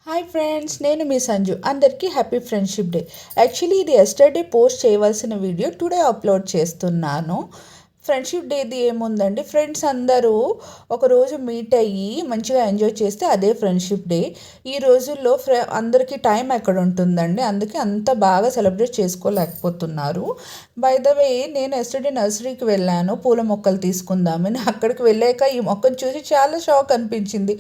Hi friends, నేను మీ సంజు. అందరికీ happy friendship day. Actually ఇది ఎస్టర్డే పోస్ట్ చేయవలసిన వీడియో టుడే అప్లోడ్ చేస్తున్నాను. ఫ్రెండ్షిప్ డేది ఏముందండి, ఫ్రెండ్స్ అందరూ ఒకరోజు మీట్ అయ్యి మంచిగా ఎంజాయ్ చేస్తే అదే ఫ్రెండ్షిప్ డే. ఈ రోజుల్లో అందరికీ టైం ఎక్కడ ఉంటుందండి, అందుకే అంత బాగా సెలబ్రేట్ చేసుకోలేకపోతున్నారు. బై ద వే, నేను ఎస్టర్డే నర్సరీకి వెళ్ళాను పూల మొక్కలు తీసుకుందామని. అక్కడికి వెళ్ళాక ఈ మొక్కను చూసి చాలా షాక్ అనిపించింది.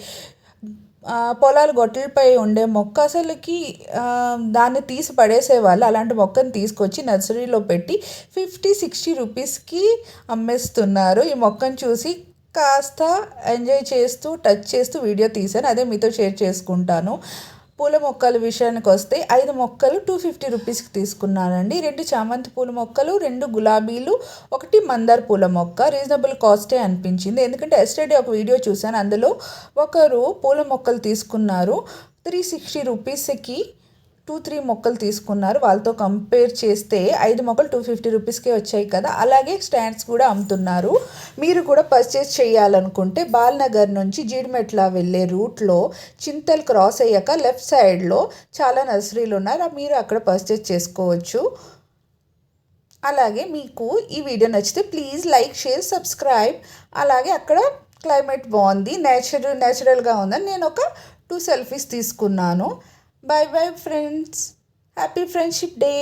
పొలాలు గొట్టలపై ఉండే మొక్క అసలుకి దాన్ని తీసి పడేసేవాళ్ళు. అలాంటి మొక్కను తీసుకొచ్చి నర్సరీలో పెట్టి 50-60 రూపీస్కి అమ్మేస్తున్నారు. ఈ మొక్కను చూసి కాస్త ఎంజాయ్ చేస్తూ టచ్ చేస్తూ వీడియో తీశాను, అదే మీతో షేర్ చేసుకుంటాను. పూల మొక్కల విషయానికి వస్తే 5 మొక్కలు 250 రూపీస్కి తీసుకున్నానండి. 2 చామంతి పూల మొక్కలు, 2 గులాబీలు, 1 మందార పూల మొక్క. రీజనబుల్ కాస్టే అనిపించింది, ఎందుకంటే ఎస్టర్డే ఒక వీడియో చూశాను, అందులో ఒకరు పూల మొక్కలు తీసుకున్నారు 360 రూపీస్కి 2-3 మొక్కలు తీసుకున్నారు. వాళ్ళతో కంపేర్ చేస్తే 5 మొక్కలు 250 రూపీస్కే వచ్చాయి కదా. అలాగే స్టాండ్స్ కూడా అమ్ముతున్నారు. మీరు కూడా పర్చేస్ చేయాలనుకుంటే బాల్నగర్ నుంచి జీడిమెట్ల వెళ్ళే రూట్లో చింతల్ క్రాస్ అయ్యాక లెఫ్ట్ సైడ్లో చాలా నర్సరీలు ఉన్నాయి, మీరు అక్కడ పర్చేస్ చేసుకోవచ్చు. అలాగే మీకు ఈ వీడియో నచ్చితే ప్లీజ్ లైక్, షేర్, సబ్స్క్రైబ్. అలాగే అక్కడ క్లైమేట్ బాగుంది, నేచురల్గా ఉందని నేను ఒక 2 సెల్ఫీస్ తీసుకున్నాను. Bye bye friends. Happy Friendship Day.